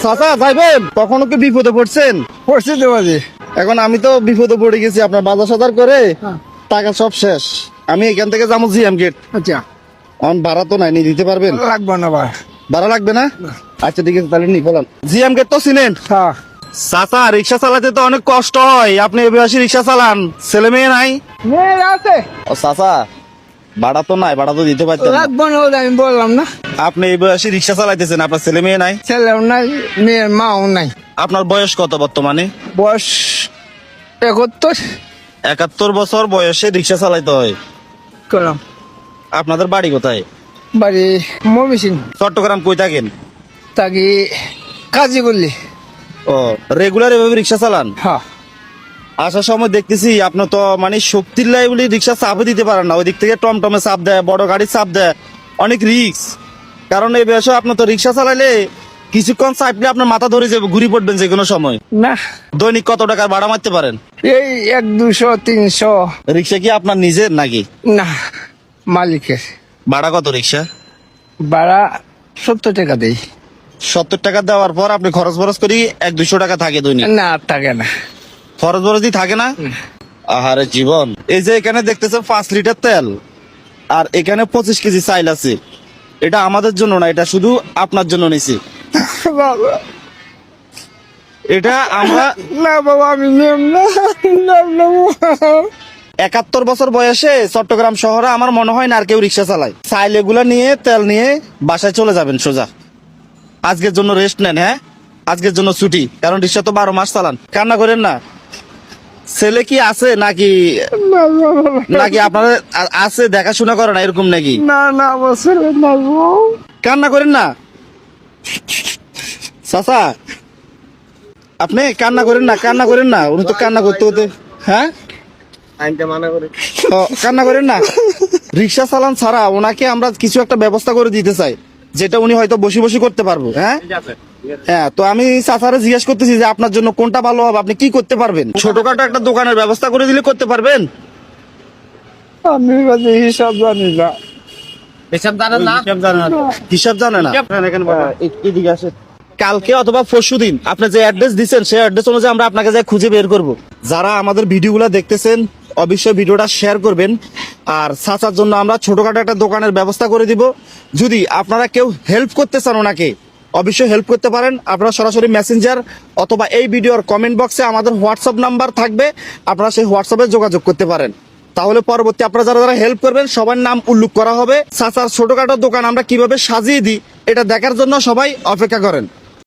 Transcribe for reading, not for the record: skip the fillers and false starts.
চাচা যাইবেন? কখনো কি বিপদে পড়ছেন? পড়ছি তো বাজে। এখন আমি তো বিপদে পড়ে গেছি, আপনার বাজার সাজার করে টাকা সব শেষ। আমি এখান থেকে যাবো জিএম গেট। আচ্ছা, এখন ভাড়া তো নাই, দিতে পারবেন? লাগবে না ভাই। ভাড়া লাগবে না? আচ্ছা ঠিক আছে, তাহলে নি বলেন। জিএম গেট তো চিনেন? হ্যাঁ, চাচা রিক্সা চালাতে তো অনেক কষ্ট হয়, আপনি এ বয়সে রিক্সা চালান, ছেলে মেয়ে নাই? মেয়ে আছে। ও চাচা, ভাড়া তো নাই, ভাড়া তো দিতে পারতেন না। লাগবে না বলে আমি বললাম না। আপনি এই বয়সে রিক্সা চালাইতেছেন, আপনার ছেলে মেয়ে নাই? ছেলেও নাই, মেয়ের মাও নাই। আপনার বয়স কত বর্তমানে? বয়স 71 71 বছর বয়সে রিক্সা চালাইতে হয়। করলাম। আপনাদের বাড়ি কোথায়? বাড়ি মমিসিং। চট্টগ্রাম কই থাকেন? তাকে কাজী করলি। ও, রেগুলার এভাবে রিক্সা চালান? হ্যাঁ, আসার সময় দেখতেছি আপনি তো মানে শক্তির লাই বলে রিক্সা চাপে দিতে পারেন না, ওই দিক থেকে টমটমে চাপ দেয়, বড় গাড়ির চাপ দেয়, অনেক রিক্স। কারণ এই বয়সে আপনি তো রিক্সা চালাইলে কিছুক্ষণ চাপলে আপনার মাথা ধরে যাবে, ঘুরি পড়বেন যে কোনো সময়। না দৈনিক কত টাকার ভাড়া মারতে পারেন? এই 100, 200, 300। রিক্সা কি আপনার নিজের নাকি? না, মালিকের। ভাড়া কত রিক্সা? ভাড়া 70 টাকা দেই। 70 টাকা দেওয়ার পর আপনি খরচ বরচ করি 100-200 টাকা থাকে দৈনিক? না, থাকে না। খরচ বরচ দিয়ে থাকে না? আহারে জীবন। এই যে এখানে দেখতেছেন 5 লিটার তেল, আর এখানে 25 কেজি চাইল আছে। এটা আমাদের জন্য না, এটা শুধু আপনার জন্য নিছি। বাবা, এটা আমরা না বাবা, আমি নেব না। নেব না বাবা। 71 বছর বয়সে চট্টগ্রাম শহরে আমার মনে হয় না আর কেউ রিক্সা চালায়। চাইল এগুলা নিয়ে তেল নিয়ে বাসায় চলে যাবেন সোজা। আজকের জন্য রেস্ট নেন, হ্যাঁ আজকের জন্য ছুটি, কারণ রিক্সা তো 12 মাস চালান। কান্না করেন না। ছেলে কি আছে নাকি? না বাবা, নাকি আপনাদের আছে, দেখাশোনা করে না এরকম নাকি? না না বসে না বাবা। কান্না করেন না চাচা, আপনি কান্না করেন না, কান্না করেন না, উনি তো কান্না করতে হতে। হ্যাঁ, ও, কান্না করেন না। রিক্সা চালান ছাড়া ওনাকে আমরা কিছু একটা ব্যবস্থা করে দিতে চাই, যেটা উনি হয়তো বসে বসে করতে পারবো। হ্যাঁ হ্যাঁ, তো আমি চাচারে জিজ্ঞেস করতেছি যে আপনার জন্য কোনটা ভালো হবে, আপনি কি করতে পারবেন? ছোটখাটো একটা দোকানের ব্যবস্থা করে দিলে করতে পারবেন? আমি বাজে হিসাব জানি না। হিসাব জানে না? এদিকে আসেন। কালকে অথবা পরশুদিন আপনি যে অ্যাড্রেস দিচ্ছেন সেই অ্যাড্রেস অনুযায়ী আমরা আপনাকে যা খুঁজে বের করব। যারা আমাদের ভিডিওগুলো দেখতেছেন অবশ্যই ভিডিওটা শেয়ার করবেন। আর চাচার জন্য আমরা ছোটখাটো একটা দোকানের ব্যবস্থা করে দিব। যদি আপনারা কেউ হেল্প করতে চান ওনাকে, অবশ্যই হেল্প করতে পারেন। আপনারা সরাসরি মেসেঞ্জার অথবা এই ভিডিওর কমেন্ট বক্সে আমাদের হোয়াটসঅ্যাপ নাম্বার থাকবে, আপনারা সেই হোয়াটসঅ্যাপে যোগাযোগ করতে পারেন। তাহলে পরবর্তী আপনারা যারা যারা হেল্প করবেন সবার নাম উল্লেখ করা হবে। চাচার ছোটখাটো দোকান আমরা কিভাবে সাজিয়ে দিই এটা দেখার জন্য সবাই অপেক্ষা করেন।